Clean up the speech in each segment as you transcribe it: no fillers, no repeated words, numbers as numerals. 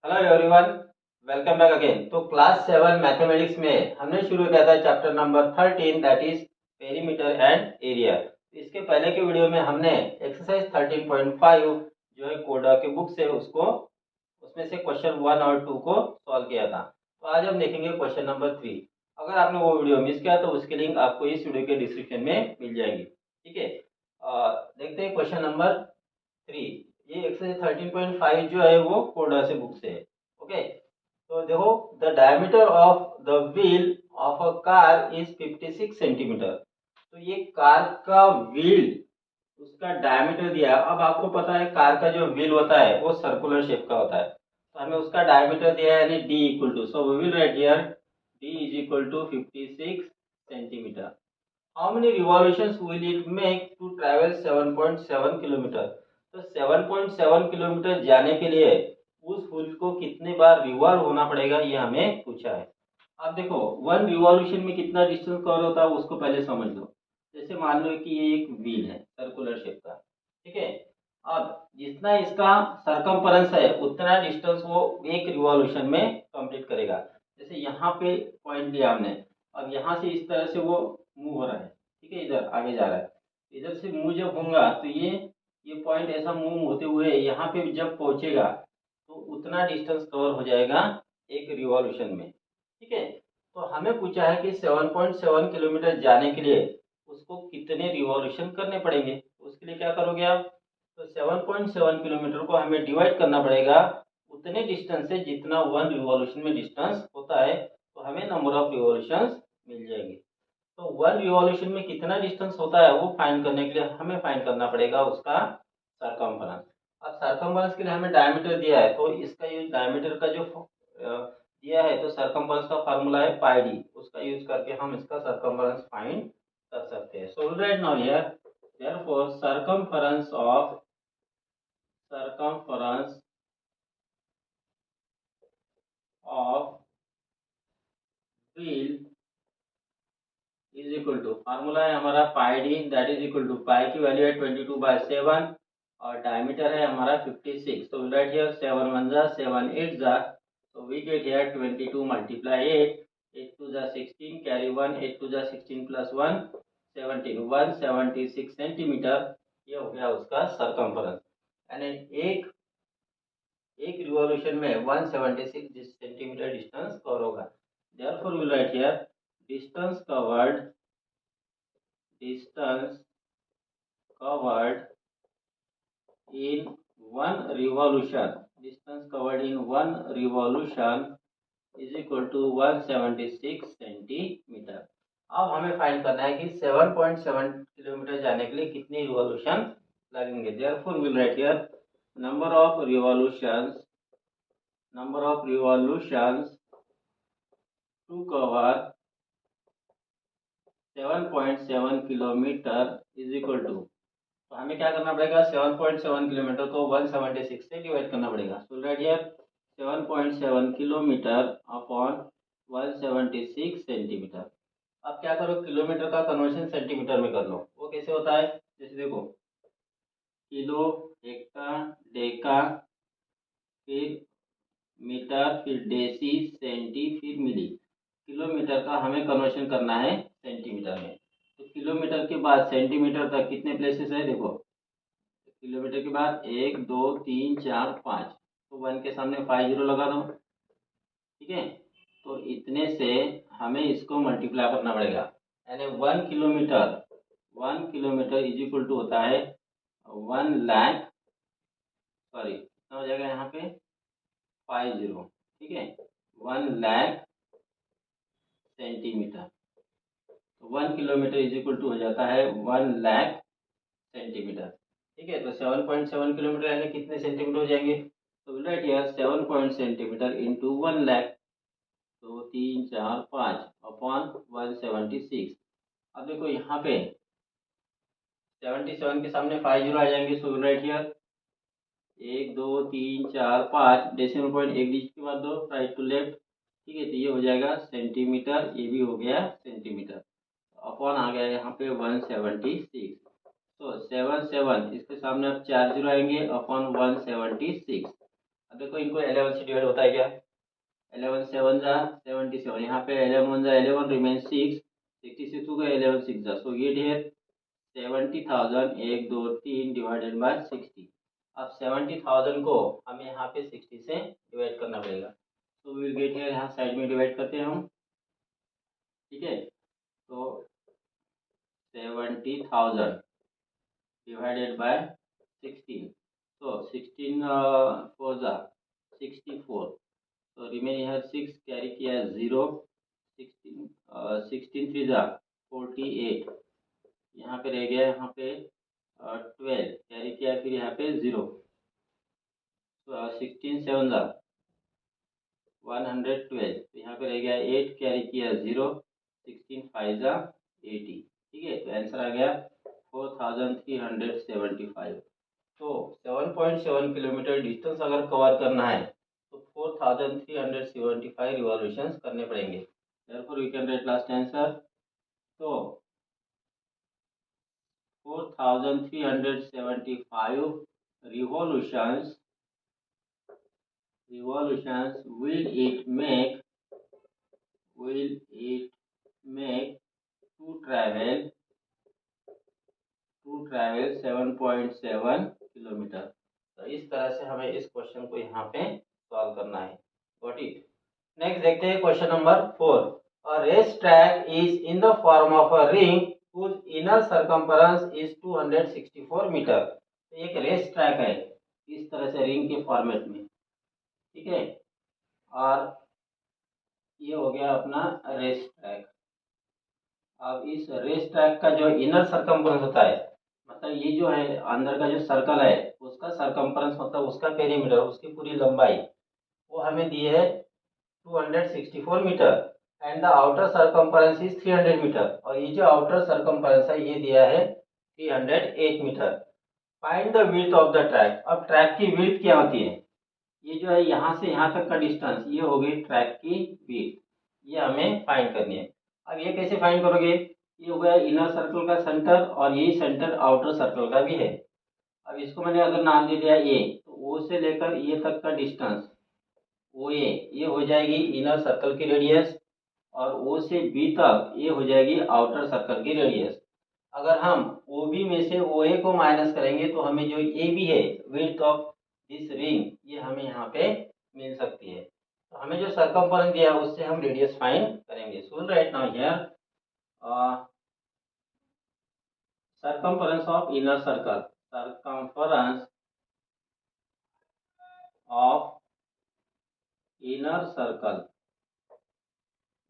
Hello everyone, welcome back again. तो class 7 mathematics में हमने शुरू किया था chapter number 13 that is perimeter and area. इसके पहले के वीडियो में हमने एक्सरसाइज 13.5 जो है कोडा की बुक से उसको उसमें से क्वेश्चन 1 और 2 को सॉल्व किया था। तो आज हम देखेंगे क्वेश्चन नंबर 3। अगर आपने वो वीडियो मिस किया तो उसके लिंक आपको इस वीडियो के डिस्क्रिप्शन में मिल जाएगी। ठीक है, देखते हैं क्वेश्चन नंबर 3। ये एक्सरसाइज 13.5 जो है वो कोडा से बुक से है। ओके, तो देखो, the diameter of the wheel of a car is 56 centimetre. तो ये कार का व्हील, उसका डायमीटर दिया है। अब आपको पता है कार का जो व्हील होता है वो सर्कुलर शेप का होता है, तो हमें उसका डायमीटर दिया है यानी D equal to, so we will write here D is equal to 56 centimetre. How many revolutions will it make to travel 7.7 kilometre. तो 7.7 किलोमीटर जाने के लिए उस व्हील को कितने बार रिवॉल्व होना पड़ेगा, ये हमें पूछा है। अब देखो, वन रिवॉल्यूशन में कितना डिस्टेंस कवर होता है उसको पहले समझ लो। जैसे मान लो कि ये एक व्हील है सर्कुलर शेप का, ठीक है। अब जितना इसका सरकमफेरेंस है उतना डिस्टेंस वो एक रिवॉल्यूशन में कंप्लीट करेगा। जैसे यहाँ पे पॉइंट लिया हमने, अब यहाँ से इस तरह से वो मूव हो रहा है, ठीक है, इधर आगे जा रहा है। इधर से मूव जब होगा तो ये पॉइंट ऐसा मूव होते हुए यहाँ पे जब पहुंचेगा तो उतना डिस्टेंस कवर हो जाएगा एक रिवॉल्यूशन में। ठीक है, तो हमें पूछा है कि 7.7 किलोमीटर जाने के लिए उसको कितने रिवॉल्यूशन करने पड़ेंगे। उसके लिए क्या करोगे आप, तो 7.7 किलोमीटर को हमें डिवाइड करना पड़ेगा उतने डिस्टेंस से जितना वन रिवॉल्यूशन में डिस्टेंस होता है, तो हमें नंबर ऑफ रिवॉल्यूशंस मिल जाएंगे। तो वन रिवॉल्यूशन में कितना डिस्टेंस होता है वो फाइंड करने के लिए हमें फाइंड करना पड़ेगा उसका सरकमफेरेंस। अब सरकमफेरेंस के लिए हमें डायमीटर दिया है, तो इसका यूज डायमीटर का जो दिया है, तो सरकमफेरेंस का फार्मूला है पाई डी, उसका यूज करके हम इसका सरकमफेरेंस फाइंड कर सकते हैं। So right now here therefore circumference of wheel is equal to, formula है हमारा pi D, that is equal to pi की वैल्यू है 22/7 और डायमीटर है हमारा 56। तो राइट हियर 7 1 जा 7 8 जा, so we get here 22 multiply 8, 8 2 जा 16, carry 1, 8 2 जा 16 plus 1 17, 176 सेंटीमीटर। ये हो गया उसका सरकमफेरेंस, यानी एक एक रिवॉल्यूशन में 176 सेंटीमीटर डिस्टेंस कवर होगा। Therefore we write here distance covered, distance covered in one revolution, distance covered in one revolution is equal to 176 centimetre. अब हमें फाइंड करना है कि 7.7 किलोमीटर जाने के लिए कितनी रिवॉल्यूशन लगेंगे। Therefore will write here number of revolutions to cover 7.7 kilometre is equal to, तो हमें क्या करना पड़ेगा, 7.7 किलोमीटर को 176 से डिवाइड करना पड़ेगा। So right here 7.7 kilometre upon 176 centimetre. अब क्या करो, किलोमीटर का कन्वर्शन सेंटीमीटर में कर लो। वो कैसे होता है, जैसे देखो, किलो, हेक्टा, डेका, फिर मीटर, फिर डेसी, सेंटी, फिर मिली। किलोमीटर का हमें कन्वर्शन करना है सेंटीमीटर में। तो किलोमीटर के बाद सेंटीमीटर तक कितने प्लेसेस है, देखो, किलोमीटर के बाद 1 2 3 4 5, तो 1 के सामने 5 जीरो लगा दो। ठीक है, तो इतने से हमें इसको मल्टीप्लाई करना पड़ेगा, यानी 1 किलोमीटर इज इक्वल टू होता है 1 लाख, सॉरी कितना हो जाएगा यहाँ पे 50। ठीक है, 1 लाख सेंटीमीटर। तो 1 किलोमीटर इज इक्वल टू हो जाता है 1 लाख सेंटीमीटर। ठीक है, तो 7.7 किलोमीटर यानी कितने सेंटीमीटर हो जाएंगे, तो write here 7 centimetre into 1 lakh, तो 3 4 5 अपॉन 176। अब देखो यहाँ पे 77 के सामने 5 जीरो आ जाएंगे, सो राइट हियर 1 2 3 4 5, डेसिमल पॉइंट एक डिजिट के बाद दो, राइट टू लेफ्ट। ठीक है, तो ये हो जाएगा सेंटीमीटर, ये भी हो गया सेंटीमीटर, अपॉन आ गया यहाँ पे 176। तो 7 7 इसके सामने अब 4 जीरो आएंगे अपॉन 176, अब देखो इनको 11 से डिवाइड होता है क्या, 11 7 जा 77, यहाँ पे 11 1 जा 11 रिमेन 6, 66 हो गया 11 6 जा, सो ये ढेर 70,000 1 2 3 डिवाइडेड बाय 60। अब 70,000 को हमें यहाँ पे 60 से डिवाइड करना पड़ेगा, तो विल गेट हियर, यहाँ साइड में डिवाइड करते हैं हम, ठीक है। तो 70,000 divided by 16, so 16 4 जा 64, so remain here 6 carry किया 0, 16 3 जा 48, यहाँ पे रह गया, यहाँ पे 12 कैरी किया, फिर यहाँ पे 0, 16 7 जा 112, तो यहाँ पे रह गया 8 कैरी किया 0, 16 5 जा 80, ठीक है। तो आंसर आ गया 4375। तो 7.7 किलोमीटर डिस्टेंस अगर कवर करना है तो 4375 रिवॉल्यूशंस करने पड़ेंगे, therefore we can write last answer। तो 4375 revolutions will it make to travel 7.7 kilometre. तो इस तरह से हमें इस क्वेश्चन को यहाँ पे सॉल्व करना है। Got it. नेक्स्ट देखते हैं question number 4। A race track is in the form of a ring whose inner circumference is 264 metre. तो एक रेस ट्रैक है इस तरह से रिंग के फॉर्मेट में, ठीक है। और ये हो गया अपना रेस ट्रैक। अब इस रेस ट्रैक का जो इनर सरकमफ्रेंस होता है, मतलब ये जो है अंदर का जो सर्कल है उसका सरकमफ्रेंस मतलब उसका पेरीमीटर, उसकी पूरी लंबाई वो हमें दी है 264 metre, and the outer circumference is 300 metre, और ये जो आउटर सरकमफ्रेंस है ये दिया है 308 metre. Find the width of the track. अब ट्रैक की विड्थ क्या होती है, ये जो है यहाँ से यहाँ तक का डिस्टेंस, ये हो गई ट्रैक की विड्थ, ये हमें फाइंड करनी है। अब ये कैसे फाइंड करोगे, ये हो गया इनर सर्कल का सेंटर और यही सेंटर आउटर सर्कल का भी है। अब इसको मैंने अगर नाम दे दिया ए, तो ओ से लेकर ये तक का डिस्टेंस ओ ए, ये हो जाएगी इनर सर्कल की रेडियस, और ओ से बी तक ये हो जाएगी आउटर सर्कल की रेडियस। अगर हम ओ बी में से ओ ए को माइनस करेंगे तो हमें जो ए बी है विड्थ ऑफ दिस रिंग, ये हमें यहाँ पे मिल सकती है। तो हमें जो सरकमफेरेंस दिया है उससे हम रेडियस फाइंड करेंगे। So right now here circumference of inner circle, circumference of inner circle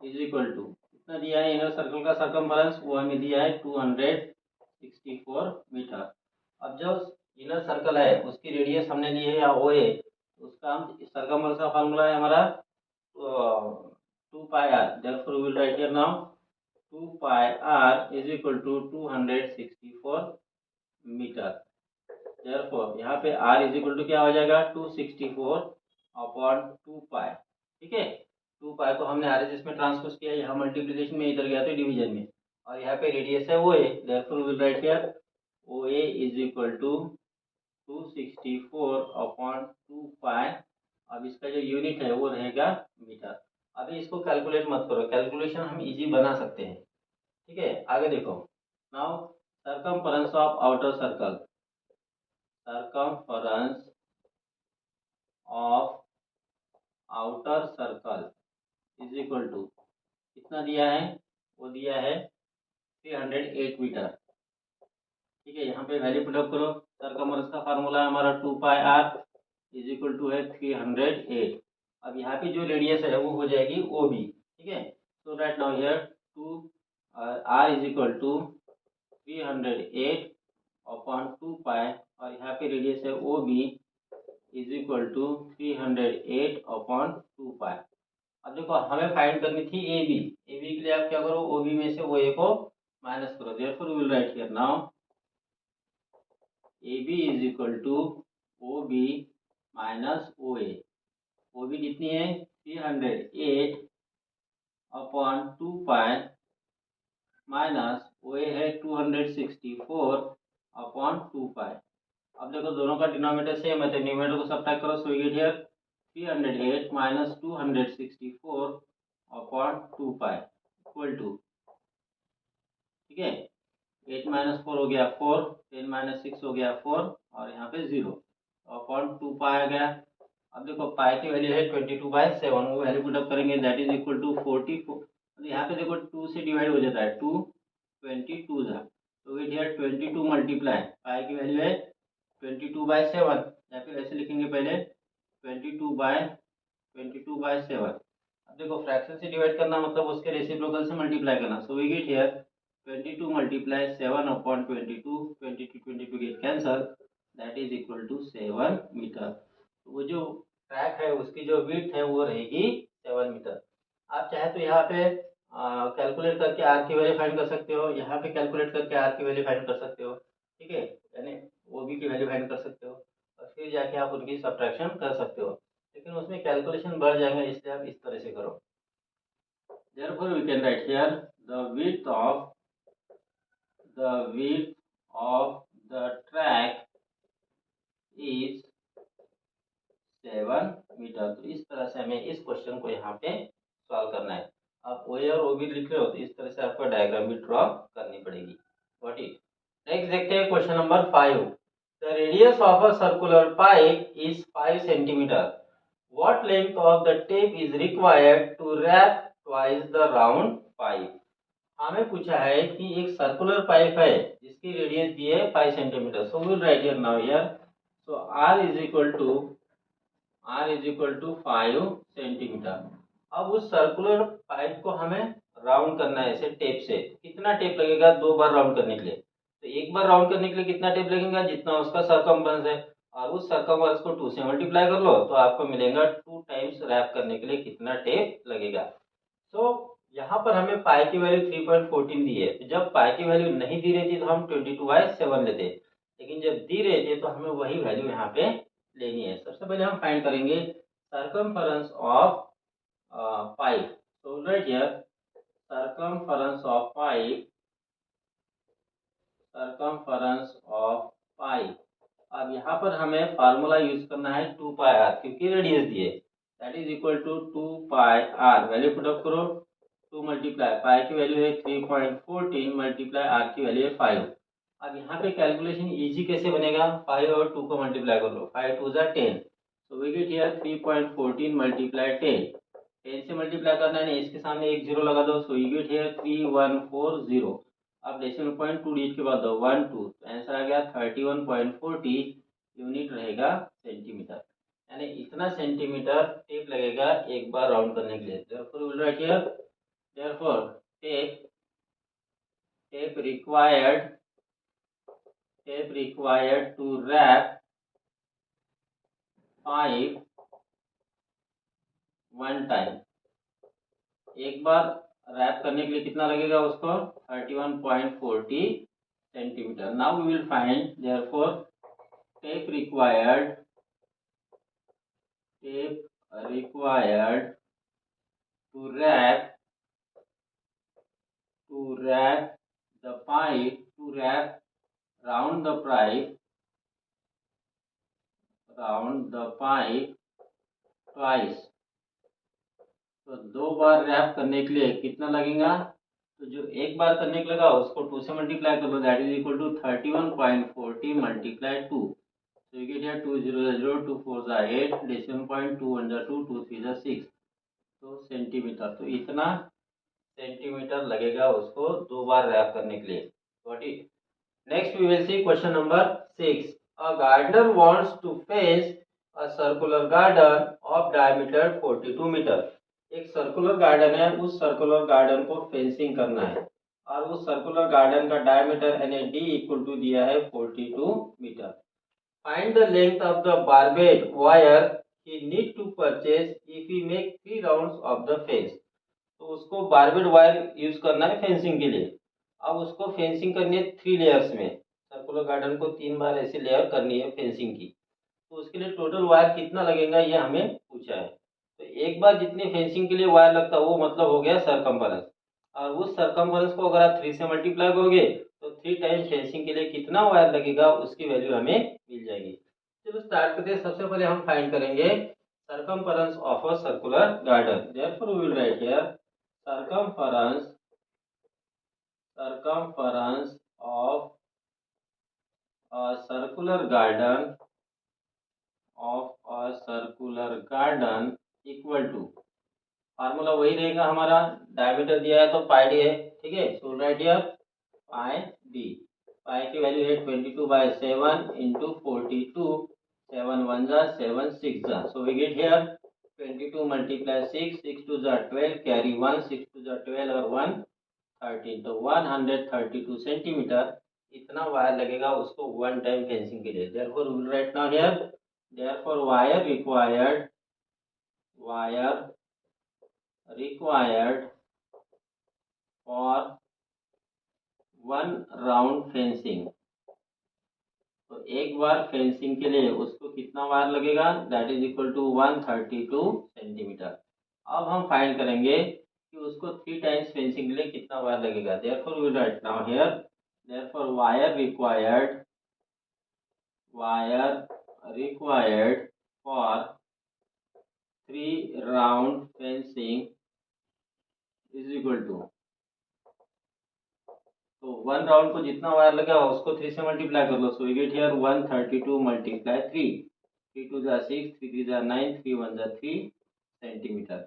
is equal to, कितना दिया है इनर सर्कल का सरकमफेरेंस, वो हमें दिया है 264 मीटर। अब जो इनर सर्कल है उसकी रेडियस हमने ली है या ओ ए, उसका हम सरकमफेरेंस का फार्मूला है हमारा 2 pi R, therefore we will write here now 2 pi R is equal to 264 metre. Therefore यहाँ पे r इज इक्वल टू क्या हो जाएगा 264 अपॉन 2 पाई, ठीक है। 2 पाई को हमने आर एस में ट्रांसपोज किया, यहाँ मल्टीप्लिकेशन में, इधर गया तो डिवीजन में, और यहाँ पे रेडियस है वो है, therefore we will write here O A is equal to 264 upon 2 pi. अब इसका जो यूनिट है वो रहेगा मीटर। अभी इसको कैलकुलेट मत करो, कैलकुलेशन हम इजी बना सकते हैं, ठीक है। आगे देखो, now circumference of outer circle, circumference of outer circle is equal to, कितना दिया है, वो दिया है 308 मीटर, ठीक है। यहाँ पे वैल्यू पुटअप करो, सरकमफेरेंस का फार्मूला हमारा 2 pi R is equal to है 308। अब यहाँ पे जो रेडियस है वो हो जाएगी ओ बी, ठीक है। So right now here 2 r is equal to 308 upon 2 pi, और यहाँ पे रेडियस है O B is equal to 308 upon 2 pi. अब देखो हमें फाइंड करनी थी ए बी, ए बी के लिए आप क्या करो, ओ बी में से ओ ए को माइनस करो, therefore we will write here now A B is equal to O B minus O A. O B कितनी है 308 अपॉन 2 पाई माइनस ओ ए है 264 अपॉन 2 पाई। अब देखो दोनों का डिनोमिनेटर सेम है तो न्यूमरेटर को सब्ट्रैक्ट करो, so we get here 308 minus 264 upon 2 pi equal to, ठीक है, 8 माइनस 4 हो गया 4, 10 माइनस 6 हो गया 4 और यहाँ पे 0 अपॉन 2 पाई आ गया। अब देखो पाई की वैल्यू है 22/7, वो वैल्यू पुट अप करेंगे दैट इज इक्वल टू 44। यहाँ पे देखो 2 से डिवाइड हो जाता है, 2 22 था तो ये 22 मल्टीप्लाई पाई की वैल्यू है 22/7, या फिर ऐसे लिखेंगे पहले 22/7। अब देखो फ्रैक्शन से डिवाइड करना मतलब उसके रेसिप्रोकल से मल्टीप्लाई करना, so we get here 22 multiply 7 upon 22, 22 get cancel, that is equal to 7 metre. वो जो ट्रैक है उसकी जो विड्थ है वो रहेगी 7 मीटर। आप चाहे तो यहाँ पे कैलकुलेट करके आर की वैल्यू फाइंड कर सकते हो, यहाँ पे कैलकुलेट करके आर की वैल्यू फाइंड कर सकते हो, ठीक है, यानी वो भी की वैल्यू फाइंड कर सकते हो और फिर जाके आप उनकी सब्ट्रैक्शन कर सकते हो, लेकिन उसमें कैलकुलेशन बढ़ जाएंगे, इसलिए आप इस तरह से करो। Therefore we can write here the width of the track is 7 metre. तो इस तरह से हमें इस क्वेश्चन को यहाँ पे सॉल्व करना है। आप ओ और ओ भी लिख रहे हो तो इस तरह से आपको डायग्राम भी ड्रॉ करनी पड़ेगी। Got it. नेक्स्ट देखते हैं question number 5। The radius of a circular pipe is 5 centimetre. What length of the tape is required to wrap twice the round pipe. हमें पूछा है कि एक सर्कुलर पाइप है जिसकी रेडियस दी है 5 centimetre. So will write here now here, so R is equal to 5 centimetre. अब उस सर्कुलर पाइप को हमें राउंड करना है ऐसे टेप से। कितना टेप लगेगा 2 बार राउंड करने के लिए? तो एक बार राउंड करने के लिए कितना टेप लगेगा? जितना उसका सरकमफ्रेंस है, और उस सरकमफ्रेंस को 2 से मल्टीप्लाई कर लो तो आपको मिलेगा 2 टाइम्स रैप करने के लिए कितना टेप लगेगा। तो यहाँ पर हमें पाई की वैल्यू 3.14 दी है। तो जब पाई की वैल्यू नहीं दी रहती तो हम 22/7 लेते, लेकिन जब दी रहती है तो हमें वही वैल्यू यहाँ पे लेनी है। सबसे पहले हम फाइंड करेंगे सर्कमफरेंस ऑफ पाइप। तो write here circumference of pipe, circumference of pipe. अब यहाँ पर हमें फार्मूला यूज करना है 2 पाई आर, क्योंकि रेडियस दिए, that is equal to 2 pi r. Value put up करो, 2 मल्टीप्लाई पाई की वैल्यू है 3.14 मल्टीप्लाई आर की वैल्यू है 5। अब यहाँ पे कैलकुलेशन इजी कैसे बनेगा? 5 और 2 को मल्टीप्लाई कर लो, 5 2 जा 10, so we get here 3.14 multiply 10। 10 से मल्टीप्लाई करना है, इसके सामने एक जीरो लगा दो, सो वी गेट हियर 3140। अब डेसिमल पॉइंट 2 डिजिट के बाद दो 1 2, तो आंसर आ गया 31.40 यूनिट रहेगा सेंटीमीटर, यानी इतना सेंटीमीटर टेप लगेगा एक बार राउंड करने के लिए। therefore we will write here, therefore tape required to wrap pipe one time, एक बार रैप करने के लिए कितना लगेगा उसको? 31.40 centimetre. Now we will find therefore tape required to wrap the pipe, to wrap round the pipe twice। तो 2 बार rap करने के लिए कितना लगेगा? तो जो एक बार करने के लगा उसको 2 से मल्टीप्लाई कर लो, that is equal to 31.40 multiply 2। So you get here 2 0 0, 2 4 8, decimal point 2 1 2, 2 3 6, तो सेंटीमीटर। तो इतना सेंटीमीटर लगेगा उसको 2 बार रैप करने के लिए। Got it. Next we will see question number 6। A gardener wants to fence a circular garden of diameter 42 metre. एक circular garden है, उस सर्कुलर गार्डन को फेंसिंग करना है और उस सर्कुलर गार्डन का डायमीटर यानी डी इक्वल टू दिया है 42 metre. Find the length of the barbed wire he need to purchase if he make 3 rounds of the fence। तो उसको बारबेड वायर यूज करना है फेंसिंग के लिए। अब उसको फेंसिंग करनी है 3 लेयर्स में। सर्कुलर गार्डन को 3 बार ऐसी लेयर करनी है फेंसिंग की, तो उसके लिए टोटल वायर कितना लगेगा ये हमें पूछा है। तो एक बार जितनी फेंसिंग के लिए वायर लगता है वो मतलब हो गया सरकमफेरेंस, और उस सरकमफेरेंस को अगर आप 3 से मल्टीप्लाई करोगे तो 3 टाइम्स फेंसिंग के लिए कितना वायर लगेगा उसकी वैल्यू हमें मिल जाएगी। चलो स्टार्ट करते हैं। सबसे पहले हम फाइंड करेंगे circumference of a circular garden. Therefore we will write here circumference of a circular garden equal to, formula वही रहेगा हमारा, डायमीटर दिया है तो पाई डी है, ठीक है। So right here pi D, पाई की वैल्यू है 22/7 इंटू 42, 7 1 जा 7 6 जा, so we get here 22 multiply 6, 6 2 जा 12, कैरी 1, 6 2 जा 12 और 1 13, तो 132 सेंटीमीटर इतना वायर लगेगा उसको वन टाइम फेंसिंग के लिए। Therefore we will write now here therefore wire required for one round fencing, तो एक बार फेंसिंग के लिए उसको कितना वायर लगेगा, that is equal to 132 centimetre. अब हम फाइंड करेंगे कि उसको 3 टाइम्स फेंसिंग के लिए कितना वायर लगेगा। Therefore we write now here therefore wire required for 3 round fencing is equal to, तो 1 राउंड को जितना वायर लगा उसको 3 से मल्टीप्लाई कर लो, so we get here 132 multiply 3, 3 2 जा 6, 3 3 जा 9, 3 1 जा 3 सेंटीमीटर,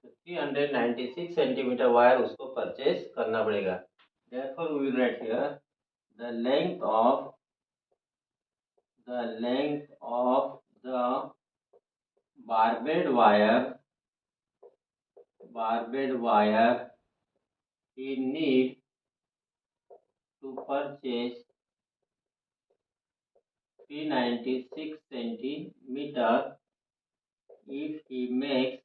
तो 396 सेंटीमीटर वायर उसको परचेज करना पड़ेगा। Therefore we will write here the length of the barbed wire he need to purchase 396 centimeter if he makes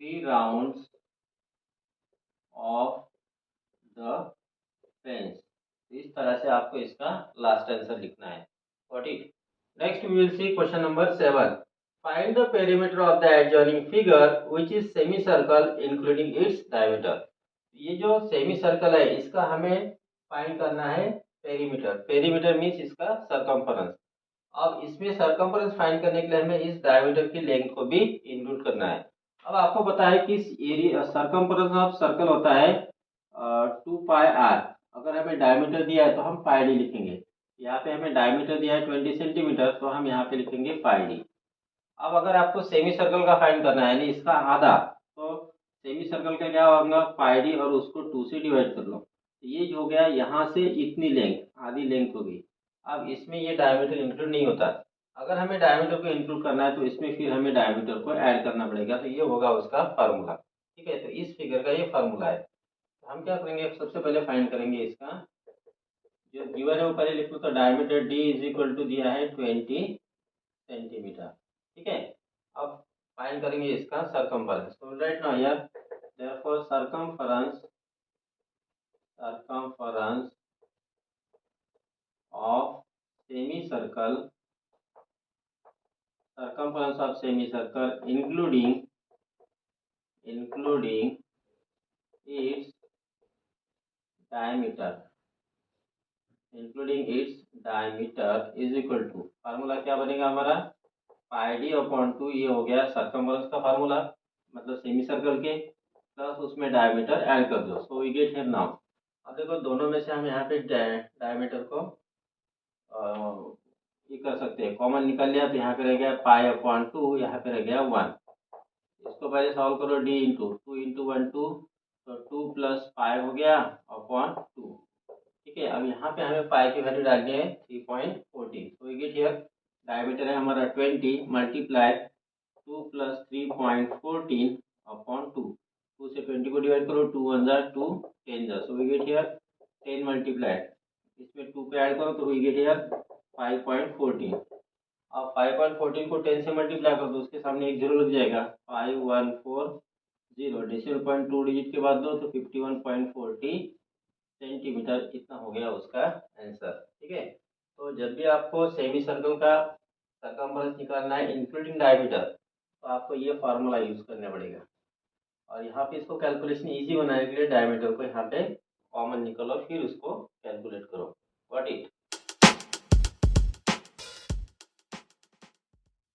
3 rounds of the fence। इस तरह से आपको इसका लास्ट आंसर लिखना है। Got it? Next we will see question number 7. Find the perimeter of the adjoining figure which is semicircle including its diameter। ये जो semi circle है इसका हमें फाइंड करना है पेरीमीटर। पेरीमीटर मीन्स इसका सर्कमफरेंस। अब इसमें सर्कमफरेंस फाइंड करने के लिए हमें इस डायमीटर की लेंथ को भी इंक्लूड करना है। अब आपको पता है कि एरिया सर्कमफरेंस ऑफ सर्कल होता है 2πr। अगर हमें डायमीटर दिया है तो हम पाई डी लिखेंगे। यहाँ पे हमें डायमीटर दिया है 20 सेंटीमीटर, तो हम यहाँ पे लिखेंगे पाई डी। अब अगर आपको सेमी सर्कल का फाइंड करना है यानी इसका आधा, तो सेमी सर्कल का क्या होगा, पाई डी और उसको 2 से डिवाइड कर लो, ये हो गया यहाँ से इतनी लेंथ, आधी लेंथ हो गई। अब इसमें ये डायमीटर इंक्लूड नहीं होता। अगर हमें डायमीटर को इंक्लूड करना है तो इसमें फिर हमें डायमीटर को ऐड करना पड़ेगा, तो ये होगा उसका फार्मूला। ठीक है, तो इस फिगर का ये फार्मूला है। तो हम क्या करेंगे, सबसे पहले फाइंड करेंगे इसका जो गिवन है वो पहले लिखो, तो diameter d is equal to दिया है 20 सेंटीमीटर। ठीक है, अब फाइंड करेंगे इसका सर्कमफरेंस। तो right now here therefore circumference of semi circle including its diameter is equal to, formula क्या बनेगा हमारा, पाई डी अपॉन 2, ये हो गया सर्कमफरेंस का फार्मूला, मतलब सेमी सर्कल के, प्लस उसमें डायमीटर ऐड कर दो, so we get here now. अब देखो दोनों में से हम यहाँ पे डायमीटर को ये कर सकते हैं, कॉमन निकल लिया, तो यहाँ पे रह गया पाई अपॉन 2, यहाँ पे रह गया 1। इसको पहले सॉल्व करो, डी इंटू 2 इंटू 1 2, तो 2 प्लस पाई हो गया अपॉन 2। ठीक है, अब यहाँ पे हमें पाई की वैल्यू डालनी है 3.14, तो वी गेट हियर डायमीटर है हमारा 20 मल्टीप्लाई 2 प्लस 3.14 अपॉन 2, 2 से 20 को डिवाइड करो, 2 1 जा 2 10 जा, so we get here 10 multiply, इसमें 2 पे ऐड करो तो वी गेट हियर 5.14। अब 5.14 को 10 से मल्टीप्लाई कर दो, उसके सामने एक जीरो लग जाएगा, 5140, डेसिमल पॉइंट 2 डिजिट के बाद दो तो 51.40 सेंटीमीटर, इतना हो गया उसका आंसर। ठीक है, तो जब भी आपको सेमी सर्कल का सर्कमफरेंस निकालना है इंक्लूडिंग डायमीटर, तो आपको ये फार्मूला यूज करना पड़ेगा। और यहाँ पे इसको कैलकुलेशन इजी बनाने के लिए डायमीटर को यहाँ पे कॉमन निकालो, फिर उसको कैलकुलेट करो।